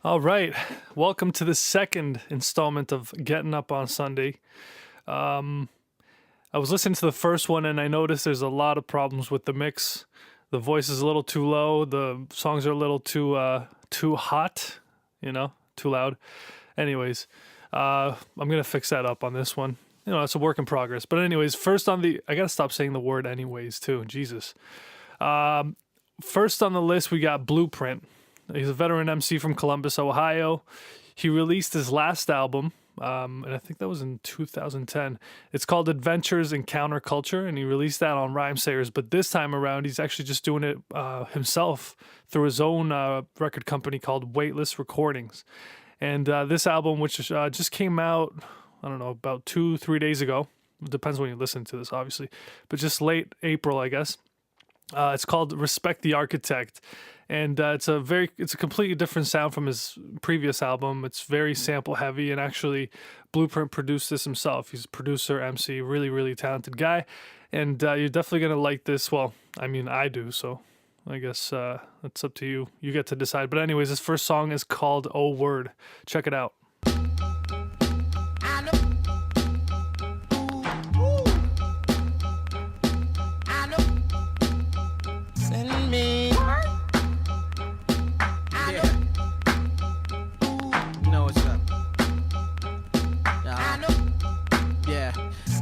All right. Welcome to the second installment of Gettin Up On Sunday. I was listening to the first one and I noticed there's a lot of problems with the mix. The voice is a little too low. The songs are a little too hot, too loud. Anyways, I'm going to fix that up on this one. It's a work in progress. But anyways, I got to stop saying the word anyways too. Jesus. First on the list, we got Blueprint. He's a veteran MC from Columbus, Ohio. He released his last album, and I think that was in 2010. It's called Adventures in Counterculture, and he released that on Rhymesayers. But this time around, he's actually just doing it himself through his own record company called Weightless Recordings. And this album, which just came out, I don't know, about 2-3 days ago. It depends when you listen to this, obviously. But just late April, I guess. It's called Respect the Architect. And it's a completely different sound from his previous album. It's very sample heavy, and actually Blueprint produced this himself. He's a producer, MC, really, really talented guy. And you're definitely going to like this. Well, I mean, I do, so I guess it's up to you. You get to decide. But anyways, this first song is called Oh Word. Check it out.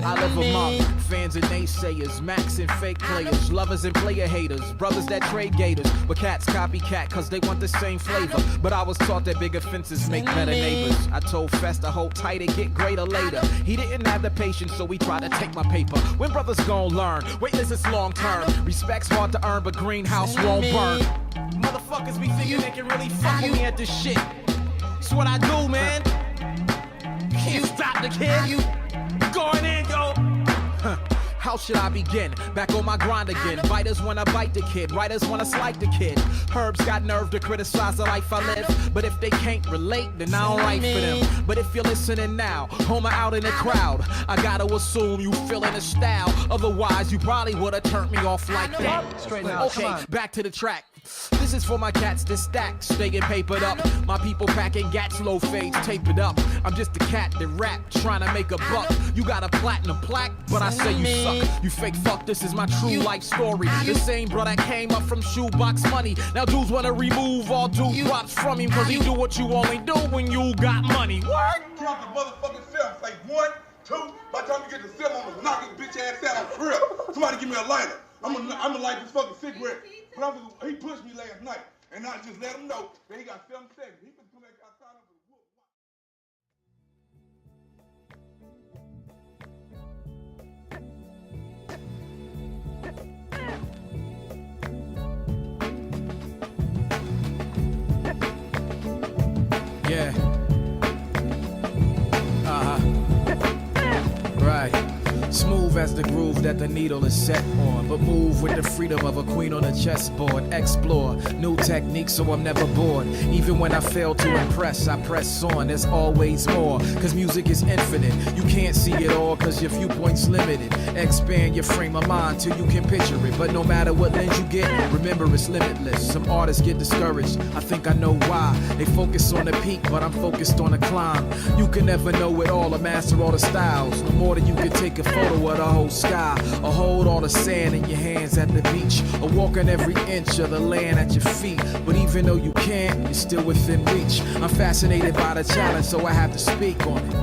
I live among fans and naysayers, max and fake players, lovers and player haters, brothers that trade gators, but cats copycat cause they want the same flavor. But I was taught that bigger fences make better neighbors. I told Fest to hold tight and get greater later. He didn't have the patience, so he tried to take my paper. When brothers gon' learn, Weightless is long term. Respect's hard to earn, but greenhouse won't burn. Motherfuckers be thinking they can really fuck with me at this shit. It's what I do, man. You can't stop the kid. Going in, yo. How should I begin? Back on my grind again. Biters wanna bite the kid, writers wanna slight the kid. Herbs got nerve to criticize the life I live, but if they can't relate, then I don't write for them. But if you're listening now, home or out in the crowd, I gotta assume you feeling the style. Otherwise, you probably would've turned me off like that. Straight out. Okay, back to the track. This is for my cats that stack, staying papered up. My people packing gats, low fades, tapered up. I'm just a cat that rap, trying to make a buck. You got a platinum plaque, but I say you suck. You fake fuck, this is my true life story. The same brother came up from shoebox money. Now dudes wanna remove all due props from him, cause he do what you only do when you got money. What? Drop the motherfucking film. Like 1, 2. By the time you get to 7, I'm gonna knock his bitch ass out on crib. Somebody give me a lighter. I'm gonna light this fucking cigarette. But he pushed me last night, and I just let him know that he got 7 seconds. He could come back outside of the whoop. Yeah. Right. Smooth as the groove that the needle is set on, but move with the freedom of a queen on a chessboard. Explore new techniques so I'm never bored. Even when I fail to impress, I press on. There's always more, cause music is infinite. You can't see it all cause your viewpoint's limited. Expand your frame of mind till you can picture it. But no matter what lens you get, remember it's limitless. Some artists get discouraged, I think I know why. They focus on the peak, but I'm focused on the climb. You can never know it all or master all the styles. No more than you can take a photo of the whole sky, or hold all the sand in your hands at the beach, or walk on every inch of the land at your feet. But even though you can't, you're still within reach. I'm fascinated by the challenge, so I have to speak on it.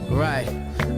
Right.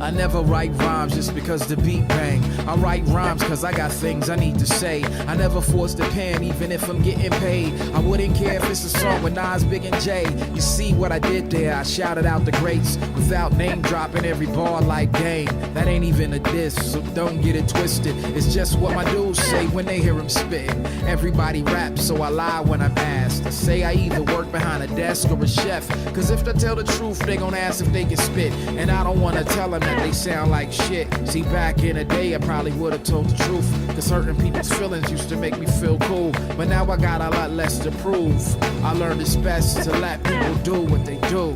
I never write rhymes just because the beat bang. I write rhymes cause I got things I need to say. I never force the pen even if I'm getting paid. I wouldn't care if it's a song with Nas, Big and J. You see what I did there? I shouted out the greats without name dropping every bar like game. That ain't even a diss, so don't get it twisted. It's just what my dudes say when they hear him spit. Everybody raps, so I lie when I'm asked. I say I either work behind a desk or a chef, cause if they tell the truth, they gon' ask if they can spit. And I don't wanna tell them that they sound like shit. See, back in the day, I probably would've told the truth, cause certain people's feelings used to make me feel cool. But now I got a lot less to prove. I learned it's best to let people do what they do.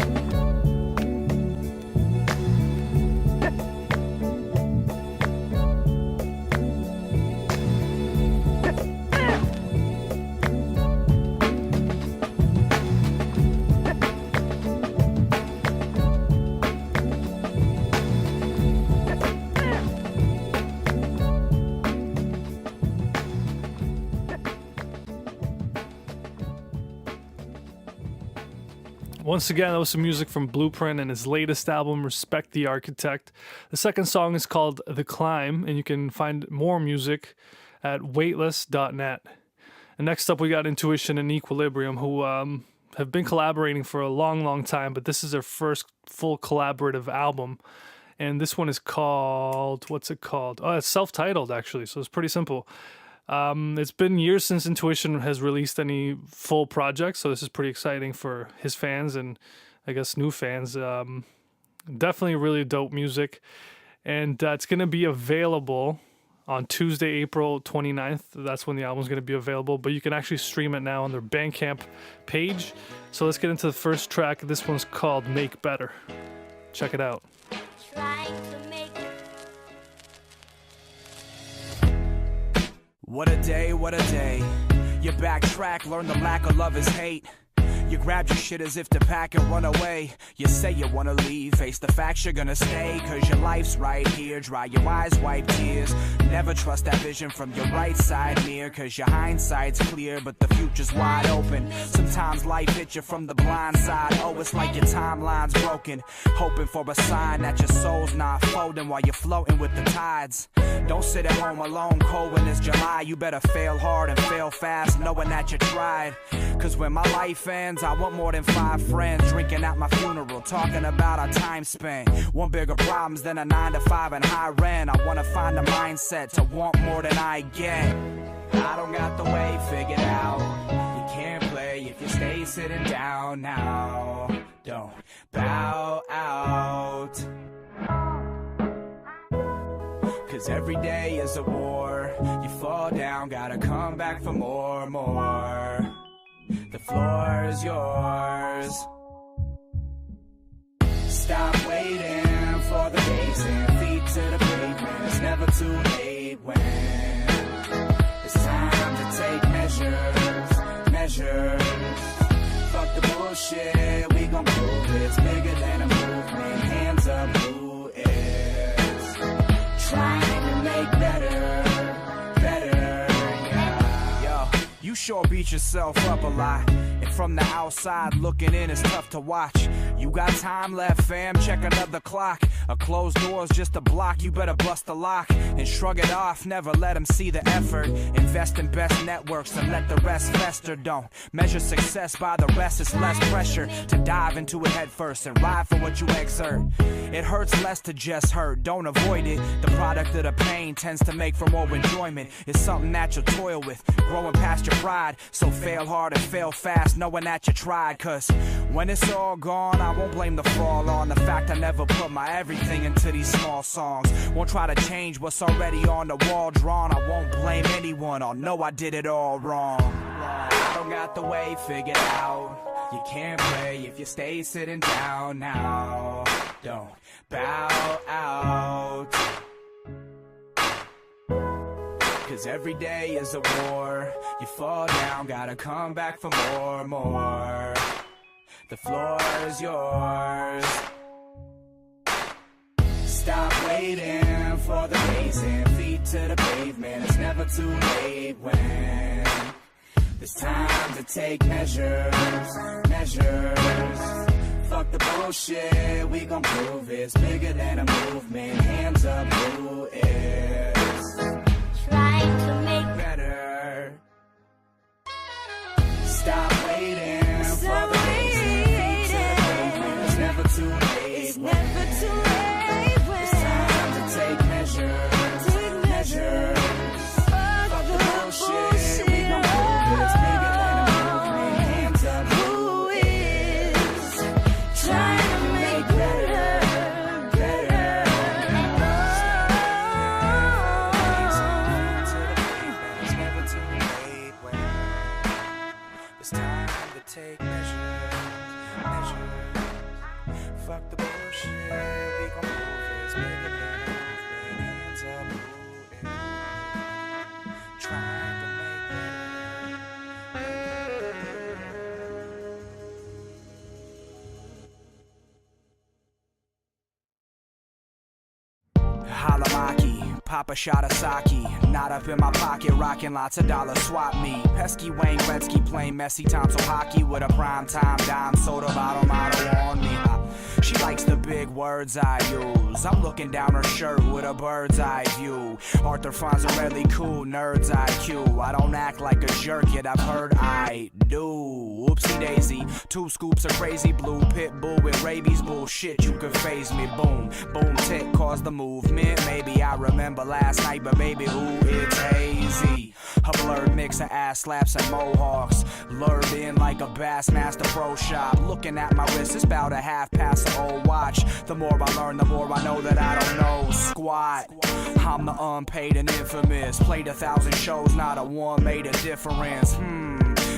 Once again, that was some music from Blueprint and his latest album, Respect the Architect. The second song is called The Climb, and you can find more music at weightless.net. And next up, we got Intuition and Equilibrium, who have been collaborating for a long, long time, but this is their first full collaborative album. And this one is called, what's it called? Oh, it's self-titled, actually, so it's pretty simple. It's been years since Intuition has released any full projects, so this is pretty exciting for his fans and I guess new fans. Definitely really dope music. And it's going to be available on Tuesday, April 29th. That's when the album's going to be available, but you can actually stream it now on their Bandcamp page. So let's get into the first track. This one's called Make Better. Check it out. What a day, what a day. You backtrack, learn the lack of love is hate. You grab your shit as if to pack and run away. You say you wanna leave, face the facts you're gonna stay. Cause your life's right here, dry your eyes, wipe tears. Never trust that vision from your right side mirror. Cause your hindsight's clear, but the future's wide open. Sometimes life hits you from the blind side. Oh, it's like your timeline's broken. Hoping for a sign that your soul's not folding while you're floating with the tides. Don't sit at home alone, cold when it's July. You better fail hard and fail fast, knowing that you tried. Cause when my life ends, I want more than 5 friends drinking at my funeral, talking about our time spent. Want bigger problems than a 9 to 5 and high rent. I wanna find a mindset to want more than I get. I don't got the way figured out. You can't play if you stay sitting down now. Don't bow out. Cause every day is a war. You fall down, gotta come back for more, more. The floor is yours. Stop waiting for the racing feet to the pavement. It's never too late when it's time to take measures, measures. Fuck the bullshit, we gon' prove it's bigger than a movement. Hands up, who is trying to make better, better, yeah. Yo, you sure beat yourself up a lot. And from the outside looking in, it's tough to watch. You got time left, fam, check another clock. A closed door's just a block, you better bust the lock and shrug it off, never let them see the effort. Invest in best networks and let the rest fester. Don't measure success by the rest, it's less pressure to dive into it head first and ride for what you exert. It hurts less to just hurt, don't avoid it. The product of the pain tends to make for more enjoyment. It's something that you'll toil with, growing past your pride. So fail hard and fail fast, knowing that you tried. Cause when it's all gone, I won't blame the fall on the fact I never put my everything into these small songs. Won't try to change what's already on the wall drawn. I won't blame anyone, I'll know I did it all wrong. I don't got the way figured out. You can't play if you stay sitting down now. Don't bow out. Cause every day is a war. You fall down, gotta come back for more, more. The floor is yours. Stop waiting for the racing feet to the pavement. It's never too late when it's time to take measures, measures. Fuck the bullshit, we gon' prove it's bigger than a movement. Hands up, who is trying to make better? Stop waiting for the racing feet to the pavement. It's never too late. It's never too late when it's time to take measures, measures. Fuck the bullshit, we gon' prove it's bigger than a movement. Hands up, who is trying to make better, better? It's never too late when it's time to take measures, measures. Fuck the bullshit, we gon' prove it's bigger than a movement. Hands up, who is trying to make better? Halamaki, pop a shot of sake. Not up in my pocket, rocking lots of dollars, swap me. Pesky Wayne Gretzky playing messy tonsil hockey with a primetime dime soda bottle motto on me. She likes the big words I use. I'm looking down her shirt with a bird's eye view. Arthur Fonzarelli cool, nerd's IQ. I don't act like a jerk, yet I've heard I do. Oopsie daisy, 2 scoops of crazy blue. Pit bull with rabies, bullshit, you could phase me. Boom, boom, tick, cause the movement. Maybe I remember last night, but baby, ooh, it's hazy. A blurred mix of ass slaps and mohawks. Lured in like a Bassmaster Pro Shop. Looking at my wrist, it's about a half past the old watch. The more I learn, the more I know that I don't know squat. I'm the unpaid and infamous. Played 1,000 shows, not a one made a difference.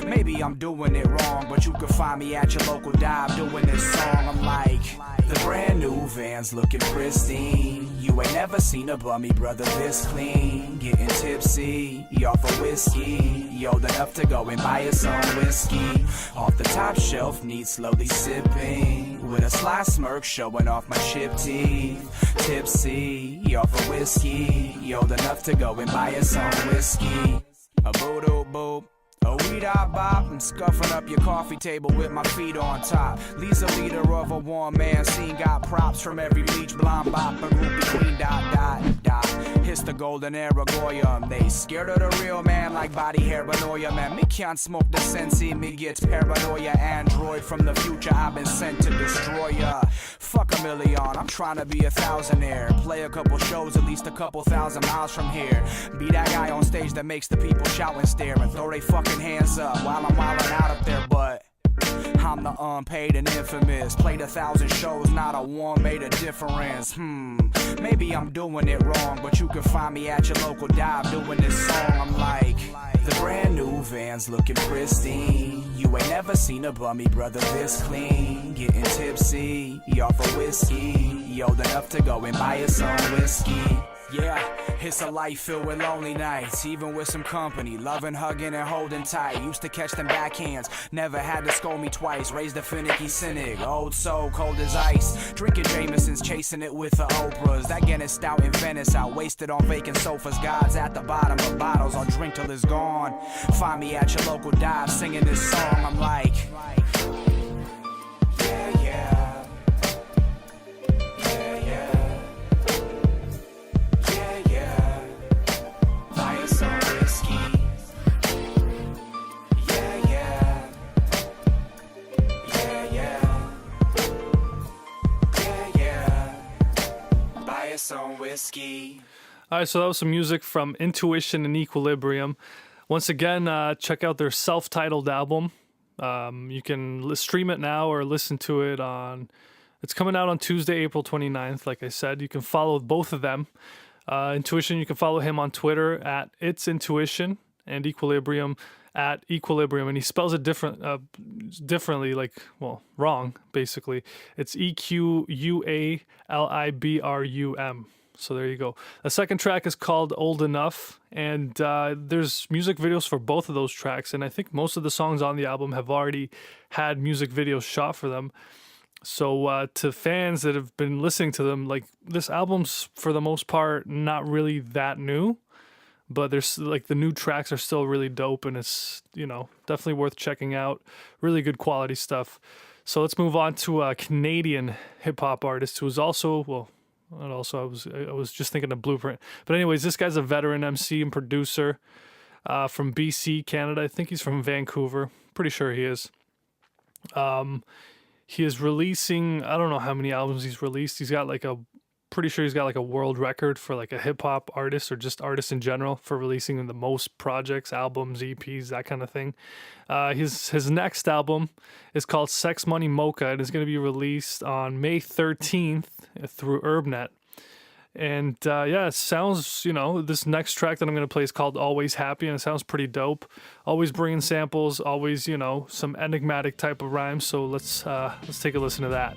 Maybe I'm doing it wrong, but you can find me at your local dive doing this song. I'm like, the brand new van's looking pristine. You ain't never seen a bummy brother this clean. Getting tipsy, off of whiskey. Old enough to go and buy his own whiskey. Off the top shelf, neat slowly sipping. With a sly smirk showing off my chipped teeth. Tipsy, off of whiskey. Old enough to go and buy his own whiskey. A boo-doo-boop. A weed-bop, I'm scuffing up your coffee table with my feet on top. Lee's a leader of a one-man scene, got props from every bleach blonde bop, a groupie queen, dot, dot, dot. It's the golden era Goyam. They scared of the real man like body hair paranoia, man. Me can't smoke the sensi, me gets paranoia. Android from the future, I've been sent to destroy ya. Fuck a million, I'm trying to be a thousandaire. Play a couple shows at least a couple thousand miles from here. Be that guy on stage that makes the people shout and stare and throw they fucking hands up while I'm wildin' out up there, but I'm the unpaid and infamous. Played 1,000 shows, not a one made a difference. Maybe I'm doing it wrong, but you can find me at your local dive doing this song. I'm like, the brand new van's looking pristine. You ain't never seen a bummy brother this clean. Getting tipsy, off of whiskey. Old enough to go and buy his own whiskey. Yeah, it's a life filled with lonely nights, even with some company, loving, hugging, and holding tight. Used to catch them backhands, never had to scold me twice. Raised a finicky cynic, old soul, cold as ice. Drinking Jameson's, chasing it with the Oprahs. That Guinness stout in Venice, out wasted on vacant sofas. God's at the bottom of bottles, I'll drink till it's gone. Find me at your local dive, singing this song. I'm like, yeah, yeah. Yeah, yeah. On whiskey. All right, so that was some music from Intuition and Equilibrium. Once again, check out their self-titled album. You can stream it now or listen to it on... It's coming out on Tuesday, April 29th, like I said. You can follow both of them. Intuition, you can follow him on Twitter at It's Intuition, and Equilibrium at Equilibrium. And he spells it differently, like, well, wrong, basically. It's EQUALIBRUM. So there you go. The second track is called Old Enough, and there's music videos for both of those tracks, and I think most of the songs on the album have already had music videos shot for them. So to fans that have been listening to them, like, this album's for the most part not really that new, but there's like the new tracks are still really dope, and it's, you know, definitely worth checking out. Really good quality stuff. So let's move on to a Canadian hip hop artist who is also, well, and also I was just thinking of Blueprint. But anyways, this guy's a veteran MC and producer from BC, Canada. I think he's from Vancouver. Pretty sure he is. He is releasing, I don't know how many albums he's released. Pretty sure he's got like a world record for like a hip hop artist or just artists in general for releasing the most projects, albums, EPs, that kind of thing. His next album is called Sex Money Mocha and is going to be released on May 13th through Urbnet. And yeah, it sounds, you know, this next track that I'm going to play is called Always Happy, and it sounds pretty dope. Always bringing samples, always, you know, some enigmatic type of rhymes. So let's take a listen to that.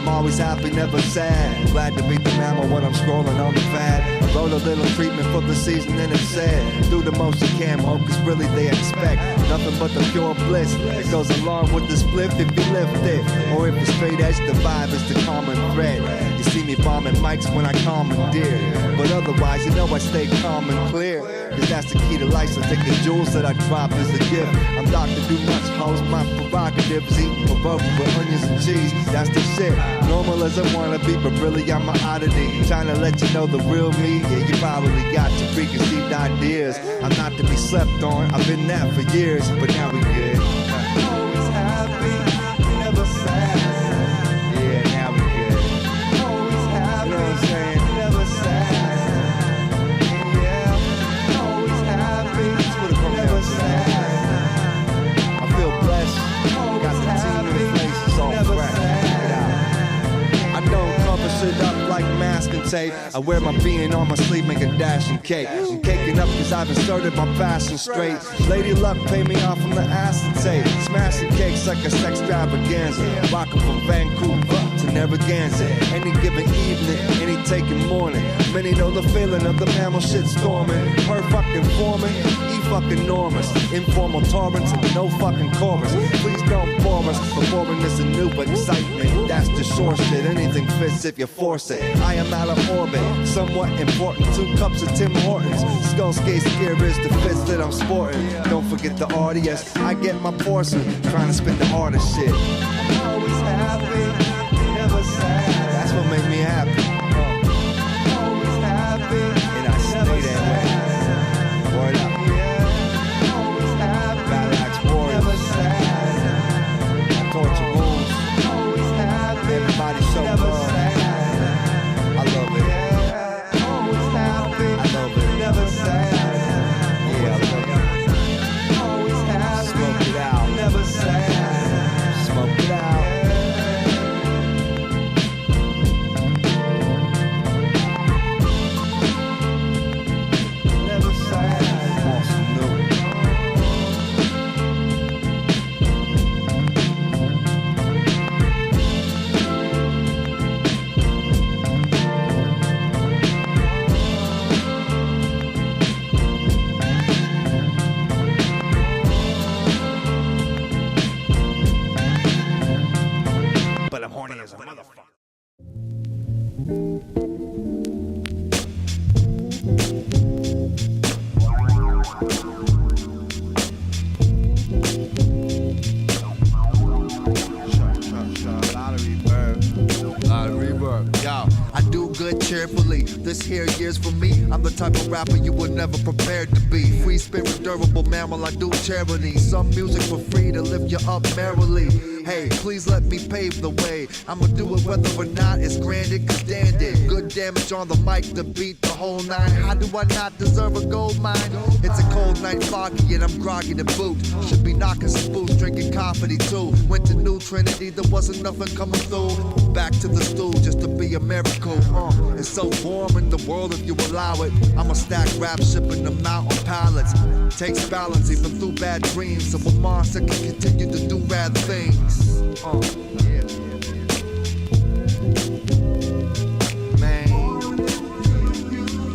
Always happy never sad. Glad to beat the mammal when I'm scrolling on the pad. I wrote a little treatment for the season and it said, do the most you can, mo, cause really they expect nothing but the pure bliss that goes along with the spliff if you lift it. Or if it's straight edge, the vibe is the common thread. You see me bombing mics when I commandeer, but otherwise you know I stay calm and clear, cause that's the key to life, so take the jewels that I drop as a gift. I'm Dr. Do Much, host, my prerogative is eating provoking with onions and cheese, that's the shit. Normal as I wanna be, but really I'm an oddity, trying to let you know the real me. Yeah, you probably got your preconceived ideas. I'm not to be slept on, I've been that for years, but now we good. Always happy, never sad. Yeah, now we good. Always happy, you know what I'm saying? Never sad. Yeah, always happy, that's what it comes down to. I feel blessed, got the team in place, it's all fresh. I don't cover shit up like masking tape. I wear my being on my sleeve, make a dash and cake. I'm caking up cause I've inserted my passion straight. Lady luck pay me off from the acetate. Smashing cakes like a sex extravaganza. Rockin' from Vancouver to Narragansett. Any given evening, any taking morning. Many know the feeling of the mammal shit storming. Per fucking foreman, fucking enormous. Informal torrents and no fucking chorus. Please don't bore us. Performing is a new excitement. That's the short shit. Anything fits if you force it. I am out of orbit. Somewhat important. 2 cups of Tim Hortons. Skull skate gear is the fits that I'm sporting. Don't forget the audience. I get my portion. Trying to spit the artist shit. I'm always happy. Never sad. That's what made me happy. Always happy. And I stay that way. Word up. Everybody so love. I love it. Always happy. I love it. Never sad. Yeah, I love it. Always happy. Smoke it out. Never sad. Smoke it out. Never sad. Awesome new. This here year's for me. I'm the type of rapper you were never prepared to be. Free spirit, durable mammal, I do charity. Some music for free to lift you up merrily. Hey, please let me pave the way. I'ma do it whether or not it's granted, cause Dan did good damage on the mic to beat the whole 9. How do I not deserve a gold mine? It's a cold night, foggy, and I'm groggy to boot. Should be knocking some boots, drinking coffee too. Went to New Trinity, there wasn't nothing coming through. Back to the stool just to be a miracle. It's so warm in the world if you allow it. I'ma stack rap, shipping them out on pallets. Takes balance even through bad dreams, so a monster can continue to do rad things. Yeah. Man,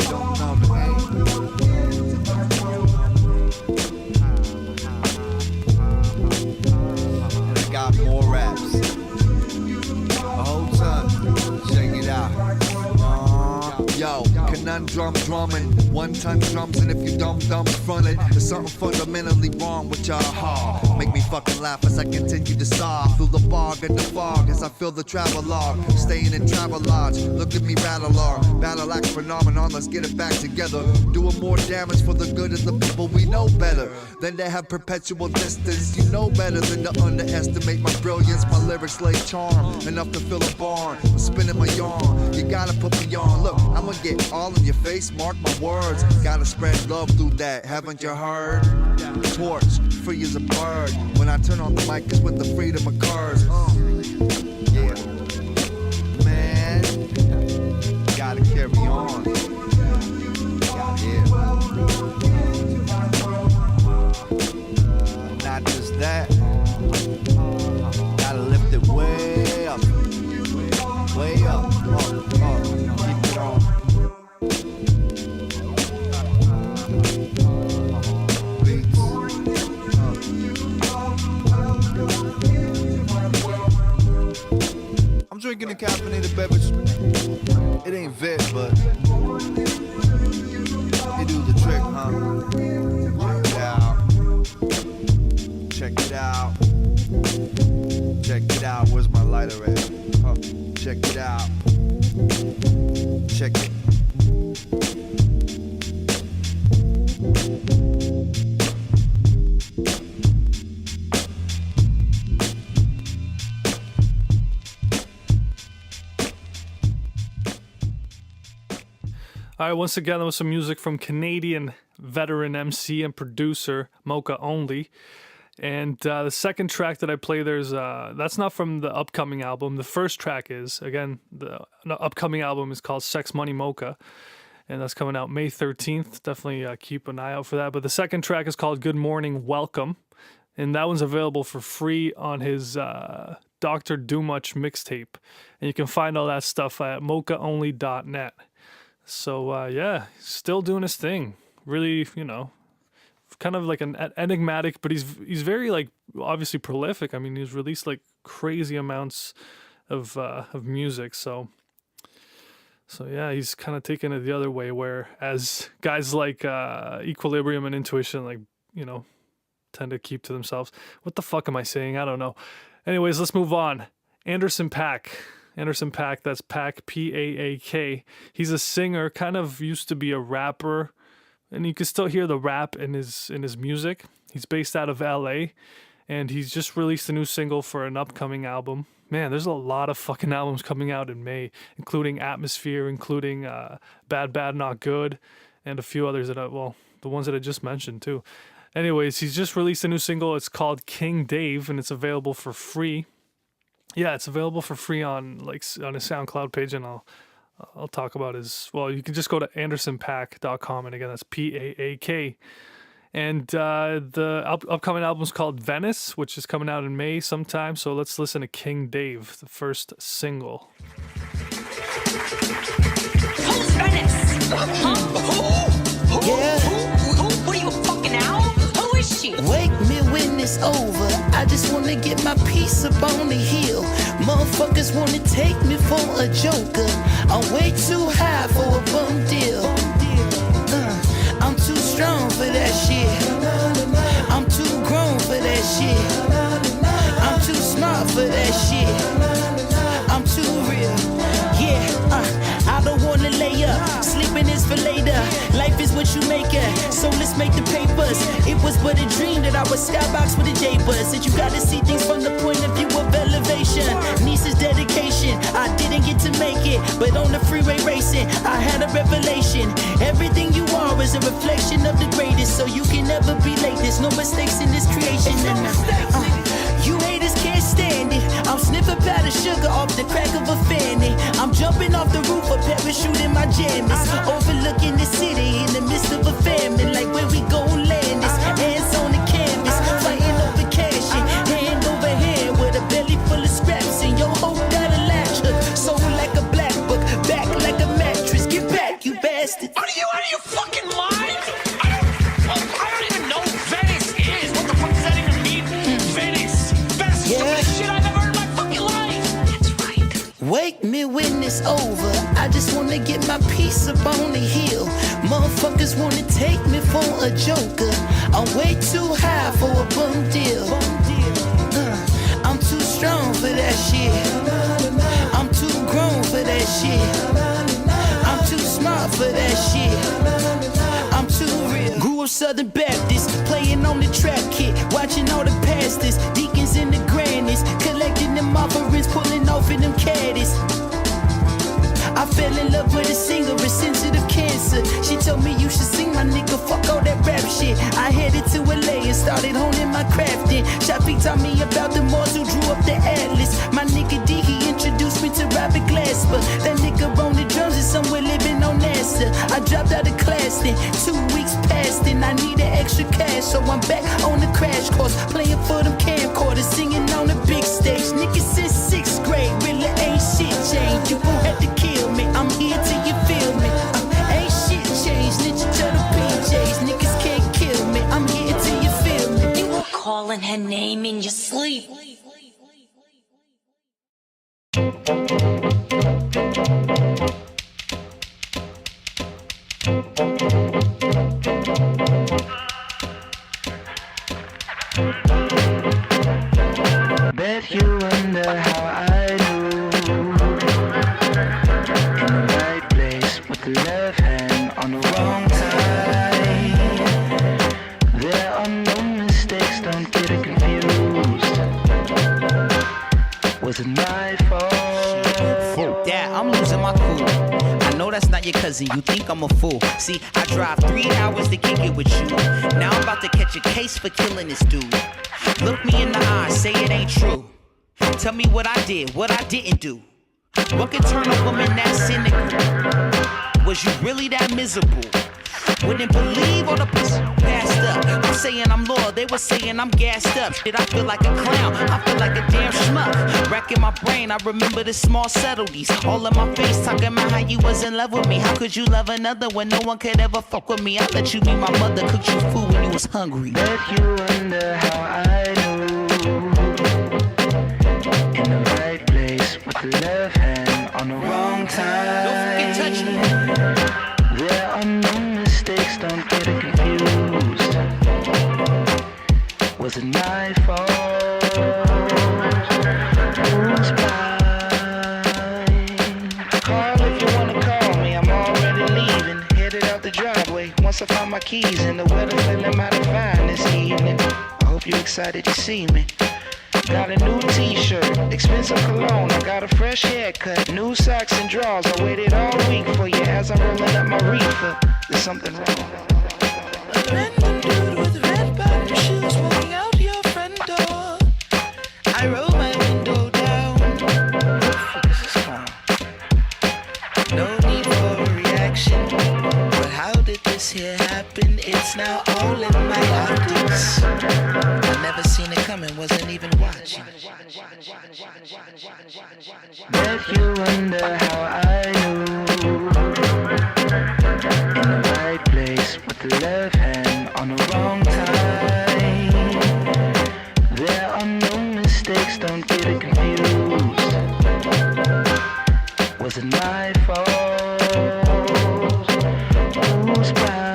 don't know the name. I got more raps. The whole time, check it out. Yo, conundrum drumming, 1-ton drums, and if you dumb fronted, there's something fundamentally wrong with y'all. Make me fucking laugh as I continue to sob through the fog and the fog as I feel the travel log. Staying in travel lodge, look at me rattle our battle axe phenomenon. Let's get it back together, doing more damage for the good of the people. We know better than to have perpetual distance. You know better than to underestimate my brilliance. My lyrics lay charm enough to fill a barn. I'm spinning my yarn, you gotta put me on. Look, I'ma get all in your face, mark my words. Gotta spread love through that, haven't you heard? Torch, free as a bird. When I turn on the mic is when the freedom occurs. Yeah, man, gotta carry on. Yeah, not just that, gotta lift it way up, way up. It ain't Vic, but he do the trick, huh? Check it out. Check it out. Where's my lighter at? Huh. Check it out. Check it. All right, once again, that was some music from Canadian veteran MC and producer Mocha Only. And the second track that I play, that's not from the upcoming album. The first track is, again, the upcoming album is called Sex Money Mocha, and that's coming out May 13th. Definitely keep an eye out for that. But the second track is called Good Morning Welcome, and that one's available for free on his Dr. Do Much mixtape. And you can find all that stuff at mochaonly.net. So, yeah, still doing his thing. Really, you know, kind of like an enigmatic, but he's very, like, obviously prolific. I mean, he's released, like, crazy amounts of music. So yeah, he's kind of taking it the other way, where as guys like Equilibrium and Intuition, like, you know, tend to keep to themselves. What the fuck am I saying? I don't know. Anyways, let's move on. Anderson .Paak, that's Paak, P-A-A-K. He's a singer, kind of used to be a rapper, and you can still hear the rap in his music. He's based out of LA, and he's just released a new single for an upcoming album. Man, there's a lot of fucking albums coming out in May, including Atmosphere, including Bad Bad Not Good, and a few others the ones that I just mentioned too. Anyways, he's just released a new single. It's called King Dave, and it's available for free. Yeah, it's available for free on his SoundCloud page, and I'll talk about you can just go to andersonpaak.com, and again, that's P-A-A-K. And the upcoming album is called Venice, which is coming out in May sometime, so let's listen to King Dave, the first single. Who's Venice? Huh? Who? Yeah. Who? What are you, a fucking owl? Who is she? Wake me when it's over. I just wanna get my piece up on the hill. Motherfuckers wanna take me for a joker. I'm way too high for a bum deal. I'm too strong for that shit. I'm too grown for that shit. I'm too smart for that shit. I'm too real. Yeah, I don't wanna lay up. Sleeping is for later. Life is what you make it. So let's make the papers. It was but a dream that I was skybox with the J-Buzz. That you gotta see things from the point of view of elevation. Niece's dedication. I didn't get to make it, but on the freeway racing, I had a revelation. Everything you are is a reflection of the greatest. So you can never be late. There's no mistakes in this creation. You haters can't stand it. I'm sniffing powder sugar off the crack of a fanny. I'm jumping off the roof, a parachute in my jammies. Overlooking the city in the midst of a famine. Like where we go land this. Hands on the canvas, fighting over cash and hand over hand with a belly full of scraps. And your hope got a latch hook. Soul like a black book, back like a mattress. Get back, you bastard. Are you fucking lying? I don't even know what Venice is. What the fuck does that even mean? Venice. Best stupidest shit I've ever heard in my fucking life. That's right. Wake me when it's over. I just wanna get my piece up on the hill. Motherfuckers wanna take me for a joker. I'm way too high for a bum deal. I'm too strong for that shit. I'm too grown for that shit. I'm too smart for that shit. I'm too real. Grew up Southern Baptist, playing on the trap kit, watching all the pastors, deacons and the grannies, collecting them offerings, pulling off in them caddies. I fell in love with a singer with sensitive cancer. She told me you should sing, my nigga, fuck all that rap shit. I headed to LA and started honing my crafting. Shafi taught me about the Moors who drew up the atlas. My nigga D, he introduced me to Robert Glasper. That nigga on the drums is somewhere living on NASA. I dropped out of class then, 2 weeks passed and I needed extra cash. So I'm back on the crash course, playing for them camcorders, singing on the big stage. Niggas since 6th grade, really ain't shit changed. You gon' have to kill me, I'm here till you feel me. Ain't shit changed, Ninja Turtle PJs. Niggas can't kill me, I'm here till you feel me. You were calling her name in your sleep. I know that's not your cousin, you think I'm a fool. See, I drive 3 hours to kick it with you. Now I'm about to catch a case for killing this dude. Look me in the eye, say it ain't true. Tell me what I did, what I didn't do. What could turn a woman that cynical? Was you really that miserable? Wouldn't believe all the pussy passed up. I'm saying I'm loyal, they were saying I'm gassed up. Shit, I feel like a clown, I feel like a damn schmuck. Racking my brain, I remember the small subtleties. All in my face, talking about how you was in love with me. How could you love another when no one could ever fuck with me? I let you be my mother, cooked you food when you was hungry. Bet you wonder how I knew. In the right place with the left hand on the wrong time. Don't forget touch me. There are no mistakes, don't get it confused. Was it my fault? Who's blind? Call if you wanna call me, I'm already leaving. Headed out the driveway, once I find my keys. And the weather feeling mighty fine this evening. I hope you're excited to see me. Got a new t-shirt, expensive cologne. I got a fresh haircut, new socks and drawers. I waited all week for you as I'm rolling up my reefer. There's something wrong. A random dude with red bottom shoes walking out your front door. I roll my window down. What the fuck is this clown? No need for a reaction. But how did this here happen? It's now all in my optics. I never seen it coming, wasn't even watching. Bet you wonder how I knew. In the right place with the left hand on the wrong time. There are no mistakes, don't get it confused. Was it my fault? Who's blind?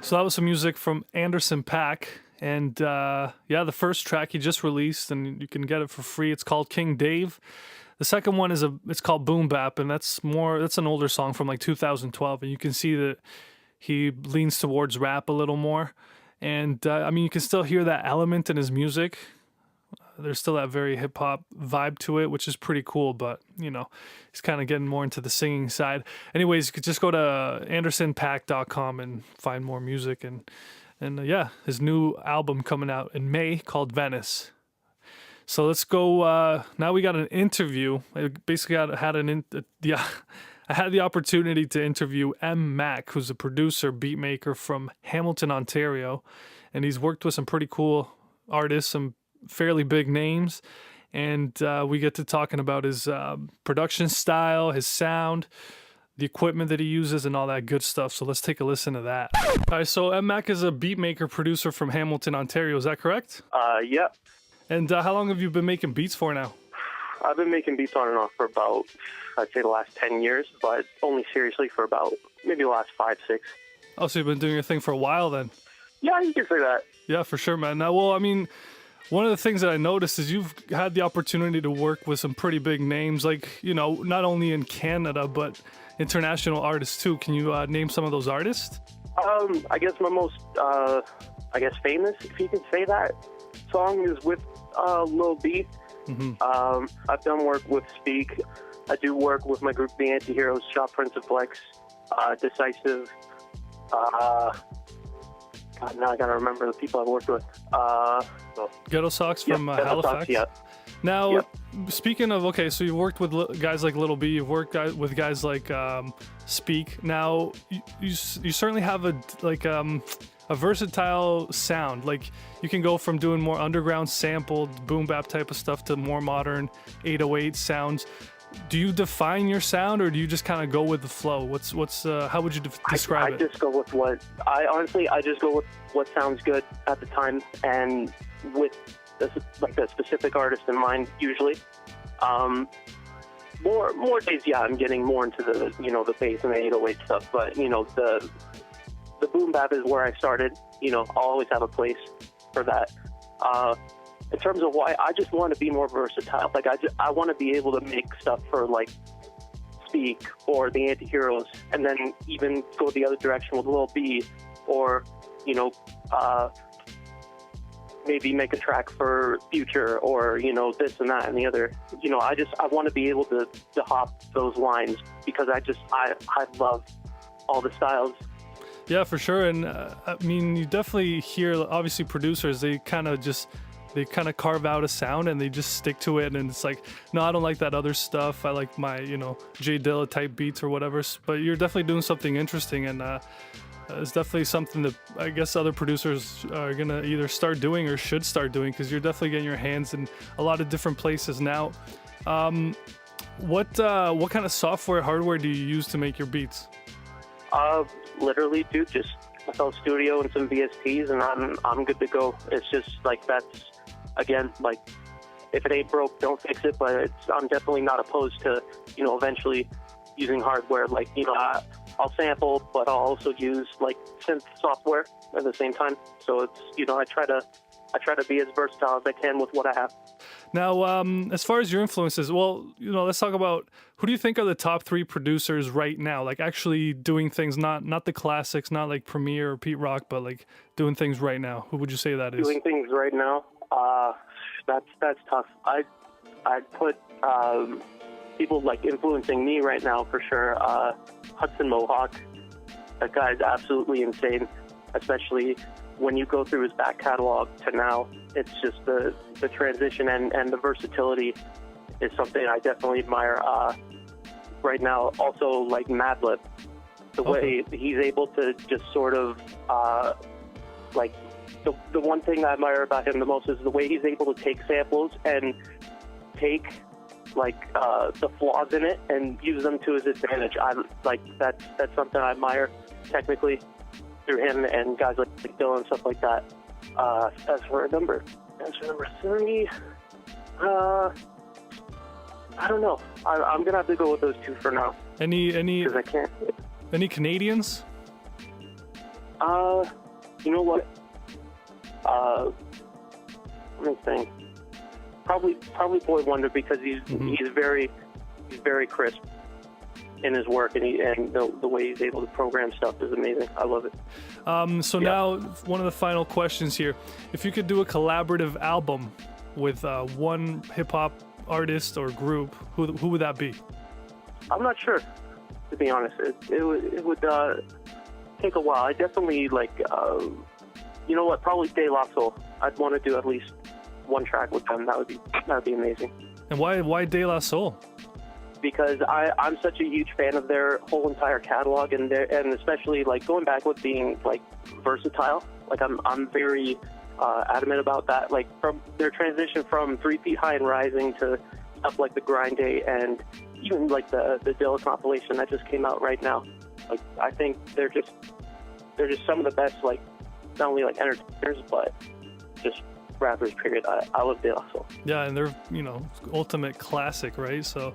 So that was some music from Anderson .Paak. And the first track he just released, and you can get it for free. It's called King Dave. The second one it's called Boom Bap, and that's an older song from like 2012. And you can see that he leans towards rap a little more. And you can still hear that element in his music. There's still that very hip hop vibe to it, which is pretty cool, but he's kind of getting more into the singing side. Anyways, you could just go to andersonpaak.com and find more music and his new album coming out in May called Venice. So let's go. Now we got an interview. I basically I had the opportunity to interview M. Mac, who's a producer, beat maker from Hamilton, Ontario, and he's worked with some pretty cool artists, some fairly big names, and we get to talking about his production style, his sound, the equipment that he uses, and all that good stuff. So let's take a listen to that. All right, so M. Mac is a beat maker, producer from Hamilton, Ontario. Is that correct? Yep. And how long have you been making beats for now? I've been making beats on and off for about, I'd say the last 10 years, but only seriously for about maybe the last 5, 6. Oh, so you've been doing your thing for a while then? Yeah, you can say that. Yeah, for sure, man. Now, one of the things that I noticed is you've had the opportunity to work with some pretty big names, like, not only in Canada, but international artists too. Can you name some of those artists? I guess my most, famous, if you can say that, song is with Lil B. Mm-hmm. I've done work with Speak. I do work with my group, The Antiheroes, Shop Prince of Flex, Decisive. God, now I gotta remember the people I've worked with. Ghetto Socks from Ghetto Halifax. Socks, yeah. Now, speaking of, so you've worked with guys like Lil B, you've worked with guys like Speak. Now, you certainly have a versatile sound. Like, you can go from doing more underground sampled boom bap type of stuff to more modern 808 sounds. Do you define your sound, or do you just kind of go with the flow? How would you describe it? I just go with I just go with what sounds good at the time, and with the specific artist in mind usually. More days, I'm getting more into the the bass and the 808 stuff, but the boom bap is where I started. I'll always have a place for that. in terms of why, I just want to be more versatile. Like I want to be able to make stuff for like Speak or the Antiheroes, and then even go the other direction with Lil B, or maybe make a track for Future, or this and that and the other. I want to be able to hop those lines, because I love all the styles. Yeah, for sure. And I mean, you definitely hear, obviously, producers, they kind of carve out a sound and they just stick to it. And it's like, no, I don't like that other stuff. I like my, J Dilla type beats or whatever. But you're definitely doing something interesting. And it's definitely something that I guess other producers are going to either start doing or should start doing, because you're definitely getting your hands in a lot of different places now. What kind of software, hardware do you use to make your beats? Literally, dude, just FL Studio and some VSTs, and I'm good to go. It's just like, that's, again, like, if it ain't broke, don't fix it. But I'm definitely not opposed to, eventually using hardware. Like, I'll sample, but I'll also use like synth software at the same time. So it's, I try to be as versatile as I can with what I have. Now, as far as your influences, well, let's talk about, who do you think are the top 3 producers right now? Like actually doing things, not the classics, not like Premier or Pete Rock, but like doing things right now. Who would you say that is? Doing things right now? That's tough. I'd put people like influencing me right now for sure. Hudson Mohawk. That guy's absolutely insane, especially when you go through his back catalog to now. It's just the transition and the versatility is something I definitely admire right now. Also, like Madlib, the way he's able to just sort of like, the one thing I admire about him the most is the way he's able to take samples and take like the flaws in it and use them to his advantage. That's something I admire technically through him and guys like Dylan and stuff like that. As for number 3, I don't know. I'm gonna have to go with those 2 for now. Any? Because I can't. Any Canadians? You know what? Let me think. Probably Boy Wonder, because he's very crisp in his work, and the way he's able to program stuff is amazing. I love it. Now, one of the final questions here: if you could do a collaborative album with one hip hop artist or group, who would that be? I'm not sure, to be honest. It would take a while. I definitely like. You know what? Probably De La Soul. I'd want to do at least one track with them. That would be amazing. And why De La Soul? Because I'm such a huge fan of their whole entire catalog, and especially like going back with being like versatile. Like I'm very adamant about that. Like from their transition from 3 Feet High and Rising to stuff like the Grind Day, and even like the Dilla compilation that just came out right now. Like I think they're just some of the best, like not only like entertainers but just rappers, period. I love De La Soul. Yeah, and they're, ultimate classic, right? So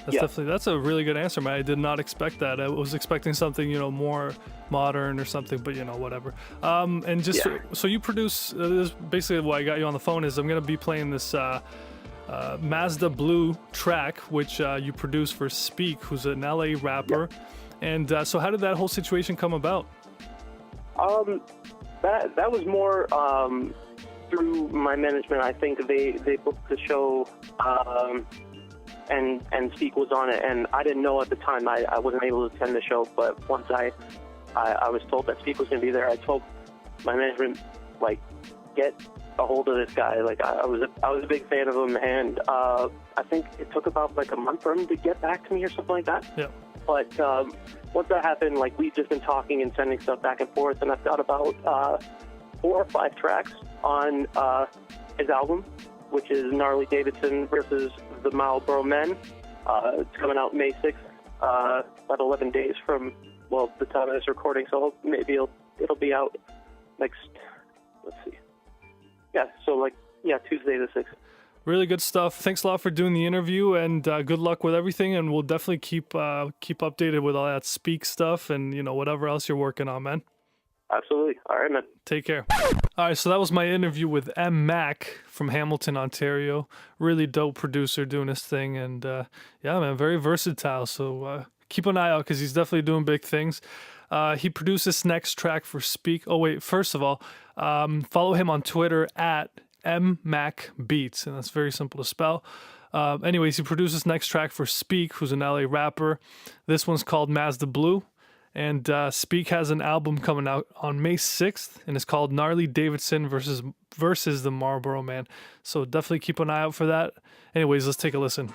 that's a really good answer, man. I did not expect that. I was expecting something, more modern or something, but whatever. And just so you produce, this is basically why I got you on the phone, is I'm going to be playing this Mazda Blue track, which you produce for Speak, who's an LA rapper. And so how did that whole situation come about? That was more through my management. I think they booked the show, and Speak was on it, and I didn't know at the time. I wasn't able to attend the show, but once I was told that Speak was going to be there, I told my management, like, get a hold of this guy. Like, I was a big fan of him, and I think it took about like a month for him to get back to me or something like that. Yeah. But once that happened, like, we've just been talking and sending stuff back and forth, and I've got about 4 or 5 tracks on his album, which is Gnarly Davidson versus the Marlboro Men. It's coming out May 6th, about 11 days from, the time of this recording, so maybe it'll be out next, let's see. Yeah, so Tuesday the 6th. Really good stuff. Thanks a lot for doing the interview, and good luck with everything. And we'll definitely keep updated with all that Speak stuff and whatever else you're working on, man. Absolutely. All right, man. Take care. All right, so that was my interview with M. Mac from Hamilton, Ontario. Really dope producer doing his thing. And yeah, man, very versatile. So keep an eye out because he's definitely doing big things. He produced this next track for Speak. Oh, wait, first of all, follow him on Twitter at mmacbeats. And that's very simple to spell. Anyways, he produced this next track for Speak, who's an LA rapper. This one's called Mazda Blue. And Speak has an album coming out on May 6th, and it's called Gnarly Davidson versus the Marlboro Man. So definitely keep an eye out for that. Anyways, let's take a listen.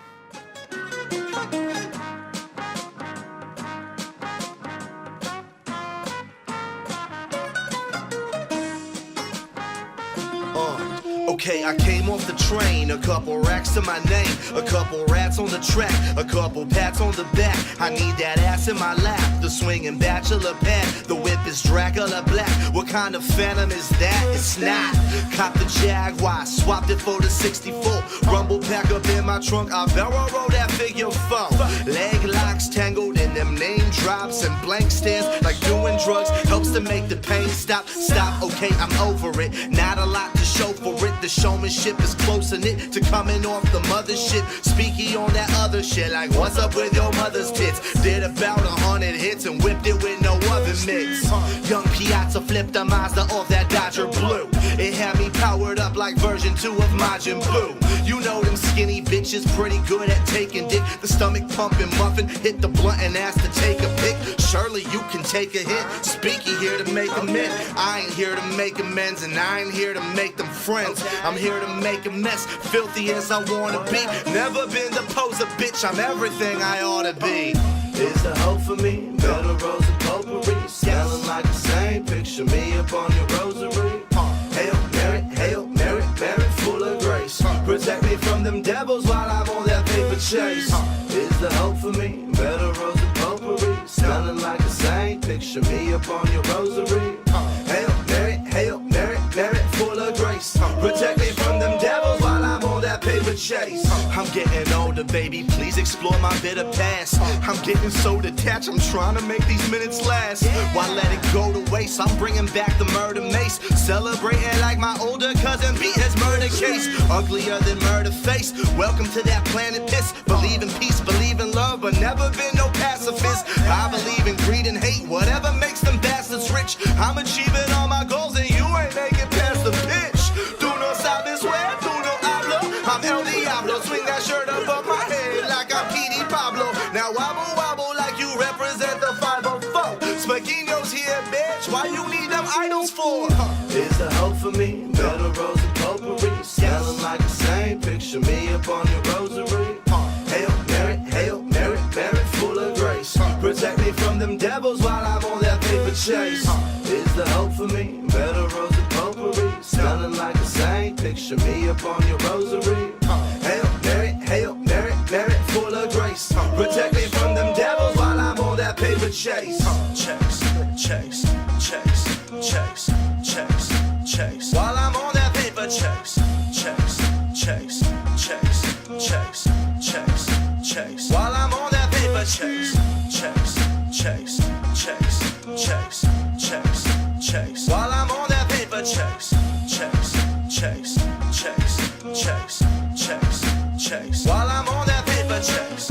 Okay, I came off the train, a couple racks to my name, a couple rats on the track, a couple pats on the back. I need that ass in my lap, the swinging bachelor pad, the whip is Dracula black. What kind of phantom is that? It's not. Cop the Jaguar, swapped it for the 64. Rumble pack up in my trunk, I barrel roll that figure 4. Leg locks tangled in them name drops and blank stares like doing drugs helps to make the pain stop. Stop, okay, I'm over it. Not a lot to show for it. The showmanship is close in it to coming off the mothership. Speaky on that other shit like what's up with your mother's tits. Did about 100 hits and whipped it with no other mix. Young Piazza flipped a Mazda off that Dodger Blue. It had me powered up like version 2 of Majin Buu. You know them skinny bitches pretty good at taking dick. The stomach pumping muffin hit the blunt and asked to take a pic. Surely you can take a hit. Speaky here to make amends. I ain't here to make amends and I ain't here to make them friends. I'm here to make a mess, filthy as I wanna be. Never been the poser, bitch, I'm everything I ought to be. Is the hope for me? Better rose of potpourri, smelling like the same. Picture me up on your rosary. Hail Mary, Mary, full of grace. Protect me from them devils while I'm on that paper chase. Is the hope for me? Better rose of potpourri, smelling like the same. Picture me up on your rosary. Hail Mary, Mary, full of grace. Protect me from them devils while I'm on that paper chase. I'm getting older, baby, please explore my bitter past. I'm getting so detached, I'm trying to make these minutes last. Why let it go to waste? I'm bringing back the murder mace. Celebrating like my older cousin beat his murder case. Uglier than murder face. Welcome to that planet piss. Believe in peace, believe in love, but never been no pacifist. I believe in greed and hate, whatever makes them bastards rich. I'm achieving all my goals and you ain't making past the pitch. Do no sabes where, do no hablo. I'm El Diablo, swing that shirt above my head like I'm Petey Pablo. Now wobble, wobble like you represent the 504. Spagino's here, bitch, why you need them idols for? Is the hope for me? Better rose of potpourri, smelling like the same. Picture me up on your rosary. Hail Mary, Mary, full of grace. Protect me from them devils while I'm on that paper chase. Is the hope for me? Better rose of potpourri, smelling like the same. Picture me up on your rosary. Hail Mary, Mary, full of grace. Protect me from them devils while I'm on that paper chase. Chase. While I'm on that paper chase. Chase. While I'm on that paper chase. Chase. While I'm on that paper chase. Chase. While I'm on that paper chase.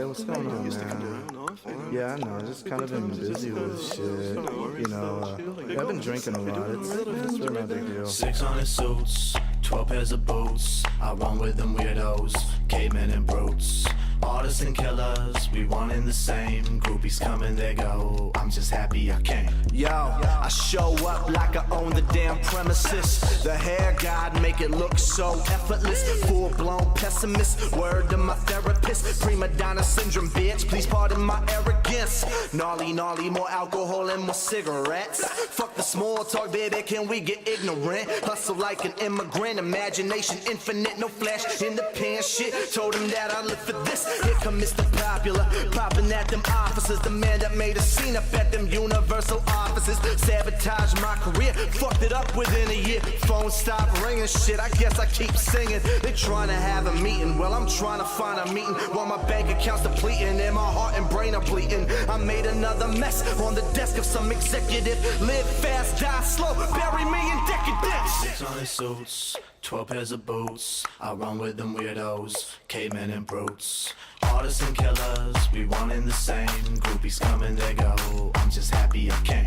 What's going on, man? Yeah, I know. Just kind of been busy with shit. You know, I've been drinking a lot. It's really not a big deal. 600 suits, 12 pairs of boots. I run with them weirdos, cavemen and brutes. Artists and killers, we one in the same. Groupies come and they go. I'm just happy I came. Yo, I show up like I own the damn premises. The hair god make it look so effortless. Full-blown pessimist, word to my therapist. Prima donna syndrome, bitch, please pardon my arrogance. Gnarly, more alcohol and more cigarettes. Fuck the small talk, baby, can we get ignorant? Hustle like an immigrant, imagination infinite, no flash in the pan shit. Told him that I live for this. Here come Mr. Popular, popping at them officers. The man that made a scene up at them universal offices. Sabotage my career, fucked it up within a year. Phone stopped ringing, shit, I guess I keep singing. They trying to have a meeting, well I'm trying to find a meeting. While my bank account's depleting and my heart and brain are bleeding. I made another mess on the desk of some executive. Live fast, die slow, bury me in decadence. 600 suits, 12 pairs of boots. I run with them weirdos, cavemen and brutes. Artists and killers, we one in the same. Groupies come and they go, I'm just happy I came.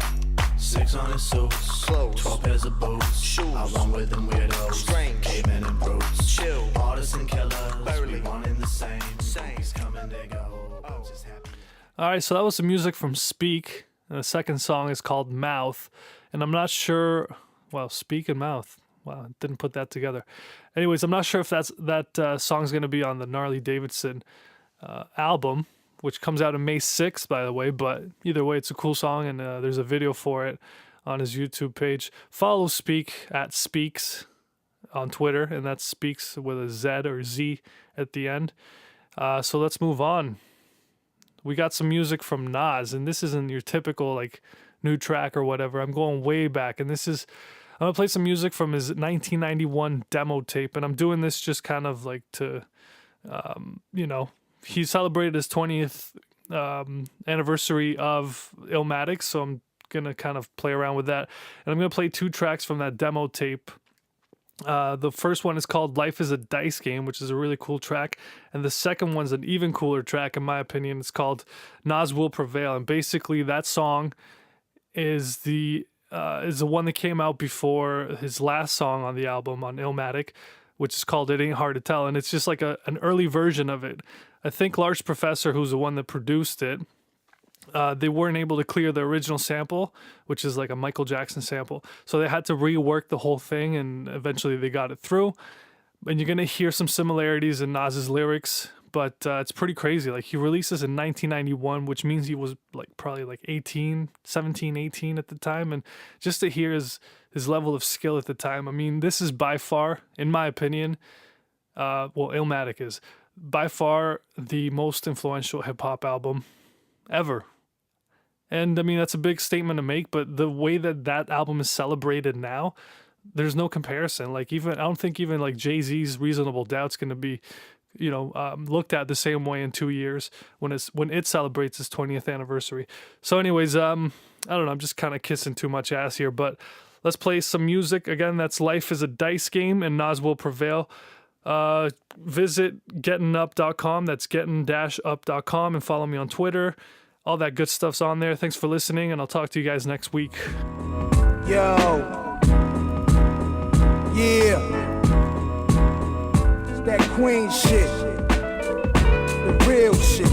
600 suits, 12 pairs of boots. Shoes. I run with them weirdos, strange, cavemen and brutes. Chill. Artists and killers, we one in the same. Groupies come and they go, I'm just happy. All right, so that was some music from Speak. And the second song is called Mouth. And I'm not sure, well, Speak and Mouth. Wow, didn't put that together. Anyways, I'm not sure if that song's going to be on the Gnarly Davidson album, which comes out on May 6th, by the way. But either way, it's a cool song, and there's a video for it on his YouTube page. Follow Speak at Speaks on Twitter, and that's Speaks with a Z or Z at the end. So let's move on. We got some music from Nas, and this isn't your typical like new track or whatever. I'm going way back, and I'm gonna play some music from his 1991 demo tape, and I'm doing this just kind of like to, he celebrated his 20th anniversary of Illmatic, so I'm gonna kind of play around with that, and I'm gonna play two tracks from that demo tape. The first one is called Life is a Dice Game, which is a really cool track. And the second one's an even cooler track, in my opinion. It's called Nas Will Prevail. And basically that song is the one that came out before his last song on the album on Illmatic, which is called It Ain't Hard to Tell. And it's just like an early version of it. I think Large Professor, who's the one that produced it, they weren't able to clear the original sample, which is like a Michael Jackson sample. So they had to rework the whole thing, and eventually they got it through. And you're going to hear some similarities in Nas's lyrics, but it's pretty crazy. Like, he released this in 1991, which means he was like probably like 17, 18 at the time. And just to hear his level of skill at the time, I mean, this is by far, in my opinion, Illmatic is by far the most influential hip-hop album ever. And I mean, that's a big statement to make, but the way that album is celebrated now, there's no comparison. Like, I don't think even like Jay-Z's Reasonable Doubt's going to be, looked at the same way in 2 years when it celebrates its 20th anniversary. So anyways, I don't know, I'm just kind of kissing too much ass here, but let's play some music. Again, that's Life is a Dice Game, and Nas Will Prevail. Visit gettinup.com. That's gettin-up.com, and follow me on Twitter. All that good stuff's on there. Thanks for listening, and I'll talk to you guys next week. Yo. Yeah. It's that Queen shit. The real shit.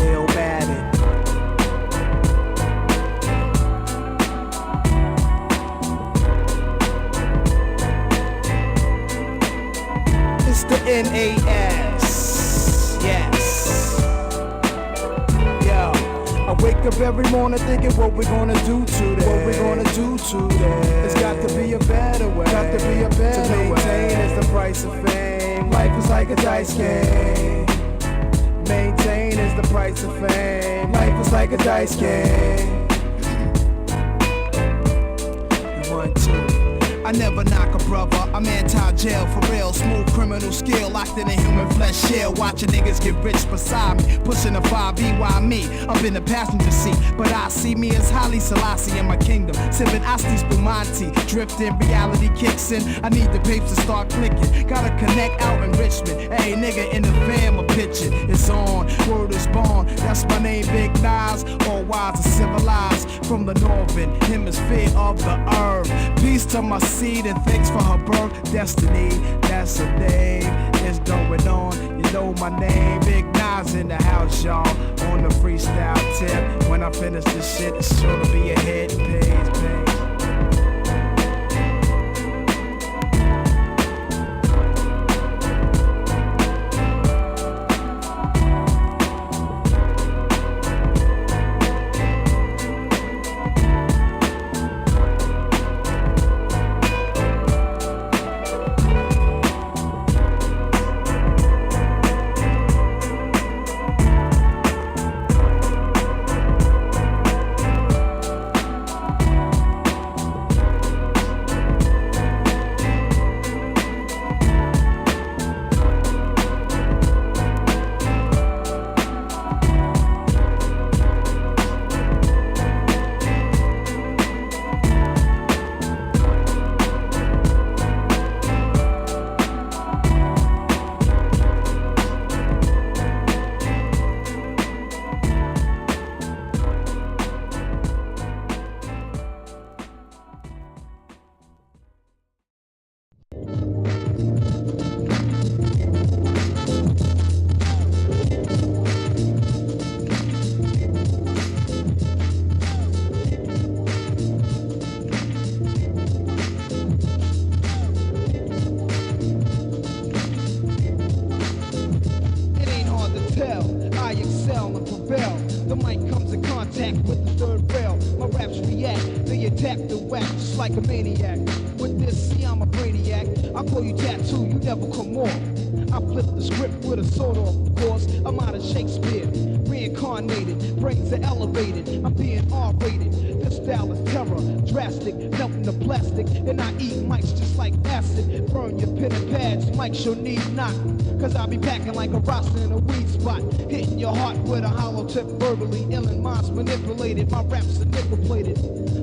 Illmatic. It's the NAS. Yes. Yo, I wake up every morning thinking what we're gonna do today. It's got to be a better way. To maintain is the price of fame. Life is like a dice game. Maintain is the price of fame. Life is like a dice game. 1, 2. I never knock a brother, I'm anti-jail for real. Smooth criminal skill, locked in a human flesh shell. Watching niggas get rich beside me, pushing a 5E, why me? Up in the passenger seat, but I see me as Haile Selassie in my kingdom. Sipping Asti Spumante, drifting, reality kicks in. I need the papers to start clicking. Gotta connect out in Richmond. Hey, nigga in the fam, a pitching. It's on, word is born. That's my name, Big Nas. All wise and civilized from the northern hemisphere of the earth. Peace to my seed and thanks for her birth. Destiny, that's her name. It's going on. know my name. Big Nas in the house, y'all. On the freestyle tip. When I finish this shit, it's sure to be a hit. Page. Like a maniac. With this, see, I'm a brainiac. I call you tattoo, you never come off. I flip the script with a sword off, of course. I'm out of Shakespeare, reincarnated. Brains are elevated, I'm being R-rated. This style is terror, drastic, melting the plastic. And I eat mics just like acid. Burn your pen and pads, mics you'll need not. Cause I'll be packing like a roster in a weed spot. Hitting your heart with a hollow tip verbally. Illin' minds manipulated, my raps are nickel plated.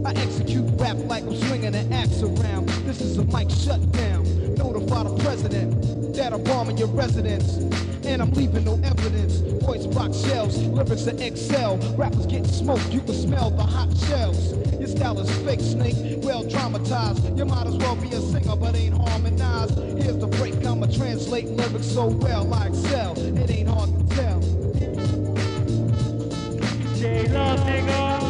I execute rap like I'm swinging an axe around. This is a mic shutdown. Notify the president that I'm bombing your residence. And I'm leaving no evidence. Voice box shells, lyrics are XL. Rappers getting smoked, you can smell the hot shells. Your style is fake, snake, well dramatized. You might as well be a singer, but ain't harmonized. Here's the break, I'ma translate lyrics so well, I excel. It ain't hard to tell. J-Love, nigga.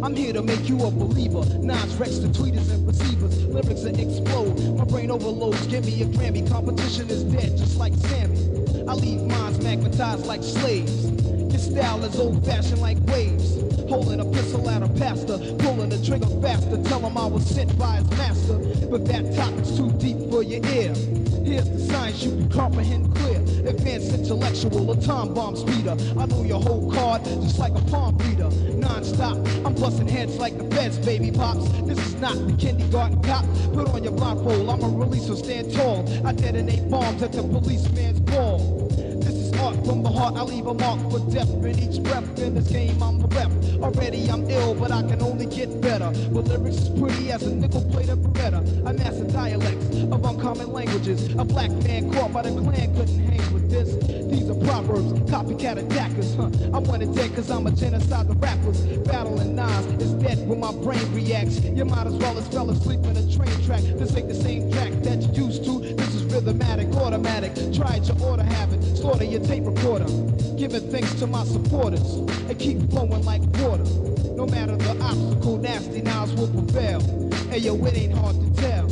I'm here to make you a believer. Nas, Rex, the tweeters and receivers. Lyrics that explode. My brain overloads. Give me a Grammy. Competition is dead, just like Sammy. I leave minds magnetized like slaves. Your style is old-fashioned like waves. Holding a pistol at a pastor, pulling the trigger faster. Tell him I was sent by his master. But that topic's too deep for your ear. Here's the science you can comprehend clear. Advanced intellectual, a time bomb speeder. I know your whole card, just like a palm reader. Non-stop, I'm busting heads like the feds, baby pops. This is not the kindergarten cop. Put on your blindfold, I'm a releaser, stand tall. I detonate bombs at the policeman's ball. This is art from the heart, I leave a mark for death. In each breath in this game, I'm a rep. Already I'm ill, but I can only get better. But lyrics is pretty as a nickel-plated Beretta. I master dialects of uncommon languages. A black man caught by the Klan couldn't hang with this. These are proverbs, copycat attackers, I want it dead cause I'm a genocide of rappers. Battling Nas is dead when my brain reacts. You might as well as fell asleep in a train track. This ain't the same track that you used to. This is rhythmatic, automatic. Try it, your order have it. Slaughter your tape recorder. Giving thanks to my supporters. And keep flowing like water. No matter the obstacle, nasty Nas will prevail. Hey yo, it ain't hard to tell.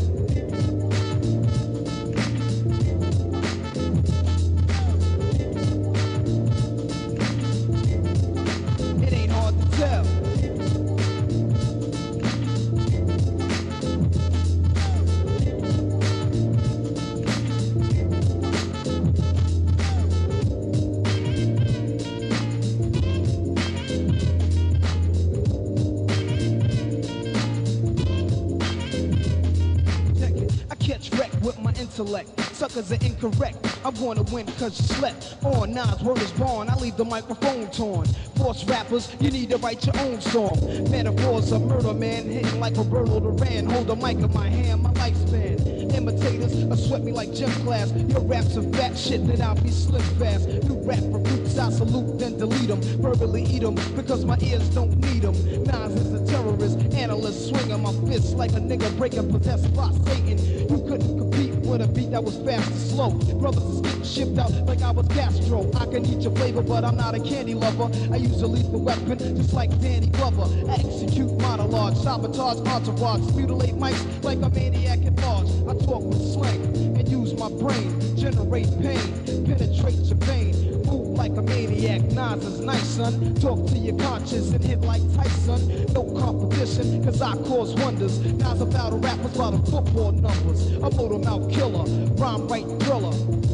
Suckers are incorrect. I'm gonna win cause you slept on. Nas, word is born, I leave the microphone torn. Force rappers, you need to write your own song. Metaphors of murder, man, hitting like Roberto Duran. Hold the mic in my hand, my lifespan. Imitators, sweat me like gym class. Your raps are fat shit, then I'll be slim fast. New rap recruits, I salute, then delete them. Verbally eat them, because my ears don't need them. Nas is a terrorist, analyst, swinging my fists like a nigga breaking possessed by Satan. You couldn't compete with a beat that was fast and slow. Brothers is getting shipped out like I was Castro. I can eat your flavor, but I'm not a candy lover. I use a lethal weapon, just like Danny Glover. I execute monologues, sabotage entourage, mutilate mics like a maniac at large. I talk with slang and use my brain, generate pain, penetrate your vein. Move like a maniac, Nas is nice, son. Talk to your conscience and hit like Tyson. No competition, cause I cause wonders. Nas about a rappers by the football numbers. A motor mouth killer, rhyme right thriller.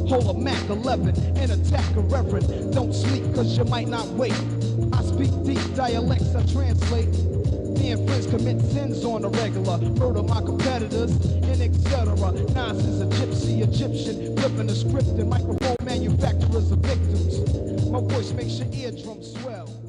Hold a Mac 11 and attack a reverend. Don't sleep cause you might not wake. I speak deep dialects, I translate. Me and friends commit sins on the regular. Murder my competitors and etc. Nas is a gypsy, Egyptian. Flipping the script and microphone manufacturers of victims. My voice makes your eardrums swell.